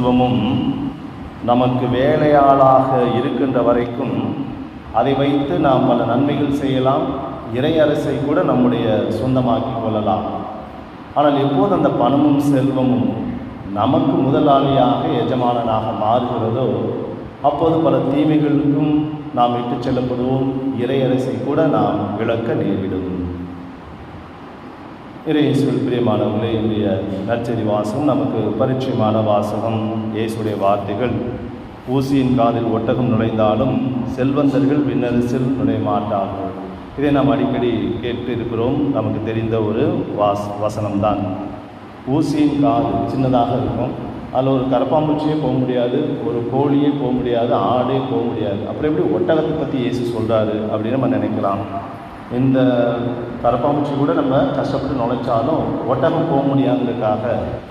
செல்வமும் நமக்கு வேலையாளாக இருக்கின்ற வரைக்கும் அதை வைத்து நாம் பல நன்மைகள் செய்யலாம், இறை அரசை கூட நம்முடைய சொந்தமாக்கி கொள்ளலாம். ஆனால் எப்போது அந்த பணமும் செல்வமும் நமக்கு முதலாளியாக எஜமானனாக மாறுகிறதோ அப்போது பல தீமைகளுக்கும் நாம் இட்டு செல்லப்படுவோம், இறை அரசை கூட நாம் இழக்க நேரிடும். இயேசுவில் பிரியமானவர்களே, இன்றைய நற்செய்தி வாசகம் நமக்கு பரிச்சயமான வாசகம். இயேசுடைய வார்த்தைகள்: ஊசியின் காதில் ஒட்டகம் நுழைந்தாலும் செல்வந்தர்கள் விண்ணரசில் நுழைய மாட்டார்கள். இதை நாம் அடிக்கடி கேட்டு இருக்கிறோம். நமக்கு தெரிந்த ஒரு வசனம்தான். ஊசியின் காது சின்னதாக இருக்கும், அதில் ஒரு கரப்பாம்பூச்சியே போக முடியாது, ஒரு கோழியே போக முடியாது, ஆடே போக முடியாது. அப்புறம் எப்படி ஒட்டகத்தை பற்றி இயேசு சொல்கிறாரு அப்படின்னு நம்ம நினைக்கலாம். இந்த கரப்பாம்பூச்சி கூட நம்ம கஷ்டப்பட்டு நுழைச்சாலும் ஒட்டகம் போக முடியாததுக்காக,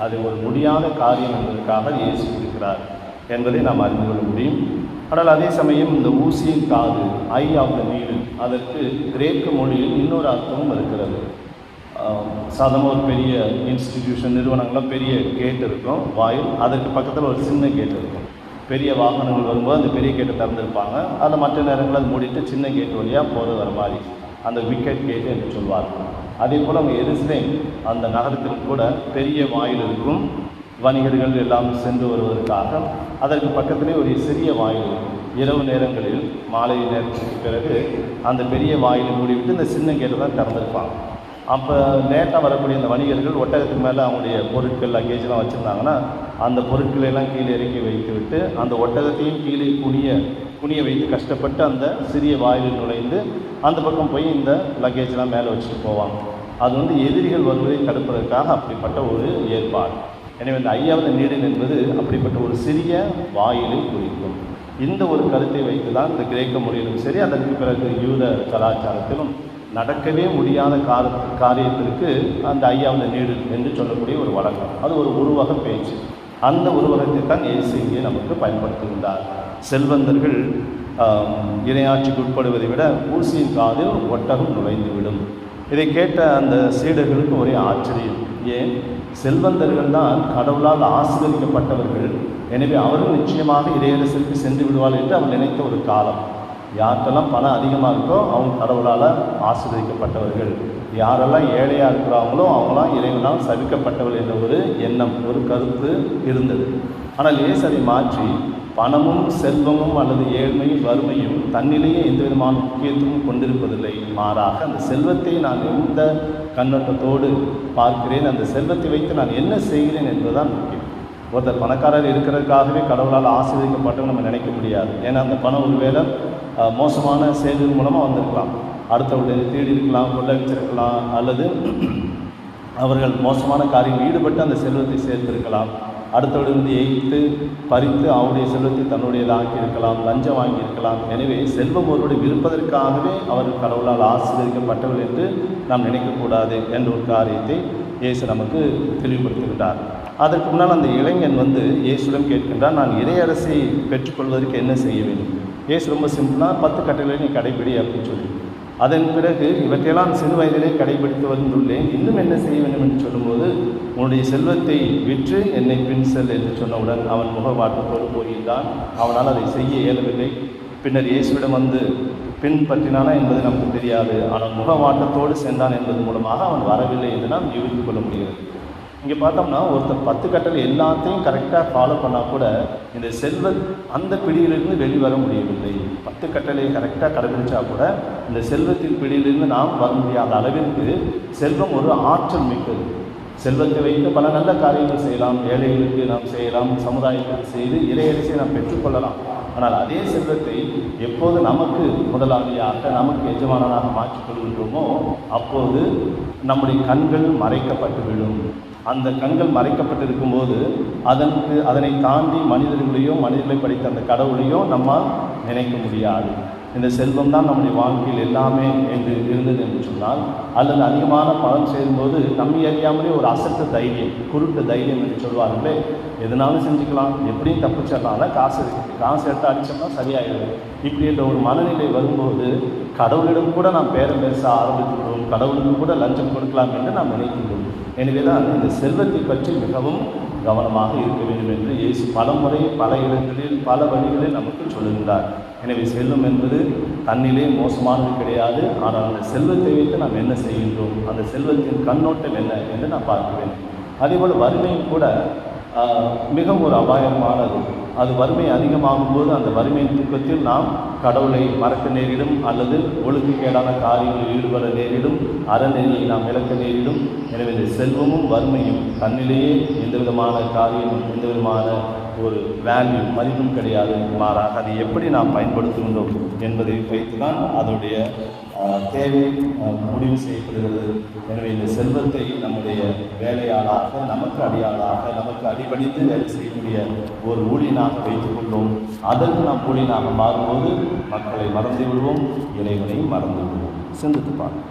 அது ஒரு முடியாத காரியம் என்பதற்காக இயேசு இருக்கிறார் என்பதை நாம் அறிந்து கொள்ள முடியும். ஆனால் அதே சமயம் இந்த ஊசியின் காது, ஐ ஆஃப் த நீடில், அதற்கு கிரேக்க மொழியில் இன்னொரு அர்த்தமும் இருக்கிறது. சாதாரண ஒரு பெரிய இன்ஸ்டிடியூஷன், நிறுவனங்கள்லாம் பெரிய கேட் இருக்கும் வாயில், அதற்கு பக்கத்தில் ஒரு சின்ன கேட் இருக்கும். பெரிய வாகனங்கள் வரும்போது அந்த பெரிய கேட்டை திறந்துருப்பாங்க, அதில் மற்ற நேரங்களில் அது மூடிட்டு சின்ன கேட் வழியாக போகிறது வர மாதிரி அந்த விக்கெட் கேட்டு என்று சொல்வார்கள். அதே போல் அவங்க எருசலேம் அந்த நகரத்திற்கு கூட பெரிய வாயில் இருக்கும். வணிகர்கள் எல்லாம் சென்று வருவதற்காக அதற்கு பக்கத்திலே ஒரு சிறிய வாயில் இருக்கும். இரவு நேரங்களில் மாலை நேரத்துக்கு பிறகு அந்த பெரிய வாயிலை மூடிவிட்டு இந்த சின்ன கேட்டை தான் திறந்துருப்பாங்க. அப்போ லேட்டாக வரக்கூடிய அந்த வணிகர்கள் ஒட்டகத்துக்கு மேலே அவங்களுடைய பொருட்கள் லக்கேஜெலாம் வச்சுருந்தாங்கன்னா அந்த பொருட்களெல்லாம் கீழே இறக்கி வைத்து விட்டு அந்த ஒட்டகத்தையும் கீழே குனிய வைத்து கஷ்டப்பட்டு அந்த சிறிய வாயிலில் நுழைந்து அந்த பக்கம் போய் இந்த லக்கேஜெலாம் மேலே வச்சுட்டு போவாங்க. அது எதிரிகள் வருவதை தடுப்பதற்காக அப்படிப்பட்ட ஒரு ஏற்பாடு. எனவே இந்த ஐயாவது நீடில் என்பது அப்படிப்பட்ட ஒரு சிறிய வாயிலை குறிக்கும். இந்த ஒரு கருத்தை வைத்து தான் இந்த கிரேக்க மொழியிலும் சரி, அதற்கு பிறகு யூத கலாச்சாரத்திலும் நடக்கவே முடியாத காரியத்திற்கு அந்த ஐயாவது நீடில் என்று சொல்லக்கூடிய ஒரு வழக்கம். அது ஒரு உருவக பேச்சு. அந்த உருவகத்தை தான் இயேசு இங்கே நமக்கு பயன்படுத்துகின்றார். செல்வந்தர்கள் இறையாட்சிக்கு உட்படுவதை விட ஊசியின் காதில் ஒட்டகம் நுழைந்துவிடும். இதை கேட்ட அந்த சீடர்களுக்கு ஒரே ஆச்சரியம். ஏன்? செல்வந்தர்கள் தான் கடவுளால் ஆசீர்வதிக்கப்பட்டவர்கள், எனவே அவர்கள் நிச்சயமாக இறையரசிற்கு சென்று விடுவார்கள் என்று அவர் நினைத்த ஒரு காலம். யாருக்கெல்லாம் பணம் அதிகமாக இருக்கோ அவங்க கடவுளால் ஆசீர்வதிக்கப்பட்டவர்கள், யாரெல்லாம் ஏழையாக இருக்கிறாங்களோ அவங்களாம் இறைவனால் சபிக்கப்பட்டவர்கள் என்ற ஒரு எண்ணம், ஒரு கருத்து இருந்தது. ஆனால் இயேசு அதை மாற்றி பணமும் செல்வமும் அல்லது ஏழ்மையும் வறுமையும் தன்னிலேயே எந்த விதமான முக்கியத்துவம் கொண்டிருப்பதில்லை, மாறாக அந்த செல்வத்தை நான் எந்த கண்ணோட்டத்தோடு பார்க்கிறேன், அந்த செல்வத்தை வைத்து நான் என்ன செய்கிறேன் என்பதுதான் முக்கியம். ஒருத்தர் பணக்காரர் இருக்கிறதுக்காகவே கடவுளால் ஆசீர்வதிக்கப்பட்டவங்க நம்ம நினைக்க முடியாது. ஏன்னா அந்த பணம் ஒருவேளை மோசமான செயல்கள் மூலமாக வந்திருக்கலாம், அடுத்தவர்களை தேடி இருக்கலாம், கொள்ளடிச்சிருக்கலாம், அல்லது அவர்கள் மோசமான காரியங்கள் ஈடுபட்டு அந்த செல்வத்தை சேர்த்திருக்கலாம், அடுத்தவர்களிருந்து எய்த்து பறித்து அவருடைய செல்வத்தை தன்னுடையதாக்கி இருக்கலாம், லஞ்சம் வாங்கியிருக்கலாம். எனவே செல்வம் ஒருவருடைய விருப்பதற்காகவே அவர் கடவுளால் ஆசீர்வதிக்கப்பட்டவர்கள் என்று நாம் நினைக்கக்கூடாது என்ற ஒரு காரியத்தை இயேசு நமக்கு தெளிவுபடுத்துகின்றார். அதற்கு முன்னால் அந்த இளைஞன் இயேசுடன் கேட்கின்றான், நான் இறையரசை பெற்றுக்கொள்வதற்கு என்ன செய்ய வேண்டும்? இயேசு ரொம்ப சிம்பிளாக 10 கட்டளைகளை நீ கடைபிடி அப்படின்னு சொல்லி, அதன் பிறகு இவற்றையெல்லாம் சிறு வயதிலே கடைபிடித்து வந்துள்ளேன், இன்னும் என்ன செய்ய வேண்டும் என்று சொல்லும்போது, உன்னுடைய செல்வத்தை விற்று என்னை பின் செல் என்று சொன்னவுடன் அவன் முகவாட்டத்தோடு போகின்றான். அவனால் அதை செய்ய இயலவில்லை. பின்னர் இயேசுவிடம் பின்பற்றினானா என்பது நமக்கு தெரியாது, ஆனால் முகவாட்டத்தோடு சென்றான் என்பது மூலமாக அவன் வரவில்லை என்று நாம் யூகித்துக் கொள்ள முடிகிறது. இங்கே பார்த்தோம்னா ஒருத்தர் 10 கட்டளை எல்லாத்தையும் கரெக்டாக ஃபாலோ பண்ணால் கூட இந்த அந்த பிடியிலிருந்து வெளிவர முடியவில்லை. 10 கட்டளையை கரெக்டாக கடைபிடிச்சா கூட இந்த செல்வத்தின் பிடியிலிருந்து நாம் வர முடியாத அளவிற்கு செல்வம் ஒரு ஆற்றல் மிக்கது. செல்வத்தை வைத்து பல நல்ல காரியங்கள் செய்யலாம், ஏழைகளுக்கு நாம் செய்யலாம், சமுதாயத்துக்கு செய்து இறையரசை நாம் பெற்றுக்கொள்ளலாம். ஆனால் அதே செல்வத்தை எப்போது நமக்கு முதலாளியாக, நமக்கு எஜமானனாக மாற்றிக்கொள்கின்றோமோ அப்போது நம்முடைய கண்கள் மறைக்கப்பட்டுவிடும். அந்த கண்கள் மறைக்கப்பட்டிருக்கும் போது அதனை தாண்டி மனிதர்களை படைத்த அந்த கடவுளையோ நம்மால் நினைக்க முடியாது. இந்த செல்வம் தான் நம்முடைய வாழ்க்கையில் எல்லாமே என்று இருந்தது என்று சொன்னால், அல்லது அதிகமான பணம் சேரும்போது நம்மை அறியாமலே ஒரு அசட்டு தைரியம், குருட்டு தைரியம் என்று சொல்வார்களே, எதனாலும் செஞ்சுக்கலாம், எப்படியும் தப்பிச்சிடலாம், காசு எடுத்து அடித்தோம்னா சரியாயிடும், இப்படி என்ற ஒரு மனநிலை வரும்போது கடவுளிடம் கூட நாம் பேரம் பேச ஆரம்பித்துள்ளோம், கடவுளுக்கு கூட லஞ்சம் கொடுக்கலாம் என்று நாம் நினைக்கின்றோம். எனவேதான் இந்த செல்வத்தை பற்றி மிகவும் கவனமாக இருக்க வேண்டும் என்று இயேசு பலமுறை பல இடங்களில் பல வழிகளில் நமக்கு சொல்லுகின்றார். எனவே செல்வம் என்பது தன்னிலே மோசமானது கிடையாது. ஆனால் அந்த செல்வத்தை வைத்து நாம் என்ன செய்கின்றோம், அந்த செல்வத்தின் கண்ணோட்டம் என்ன என்று நாம் பார்க்க வேண்டும். அதேபோல் வறுமையும் கூட மிகவும் ஒரு அபாயமானது. அது வறுமை அதிகமாகும் போது அந்த வறுமையின் தூக்கத்தில் நாம் கடவுளை மறக்க நேரிடும், அல்லது ஒழுங்குக்கேடான காரியங்களில் ஈடுபட நேரிடும், அறநெறியை நாம் இழக்க நேரிடும். எனவே இந்த செல்வமும் வறுமையும் தன்னிலேயே எந்த விதமான காரியமும் எந்த விதமான ஒரு வேல்யூ மதிப்பும் கிடையாது. மாறாக அதை எப்படி நாம் பயன்படுத்துகின்றோம் என்பதை வைத்துதான் அதனுடைய தேவை முடிவு செய்யப்படுகிறது. எனவே இந்த செல்வத்தை நம்முடைய வேலையாளாக, நமக்கு அடியாளாக, நமக்கு அடிபணித்து வேலை செய்யக்கூடிய ஒரு ஊழியனாக வைத்துக் கொண்டோம். அதற்கு நாம் ஊழியனாக மாறும்போது மக்களை மறந்து விடுவோம், இறைவனையும் மறந்து விடுவோம். சிந்தித்து பார்ப்போம்.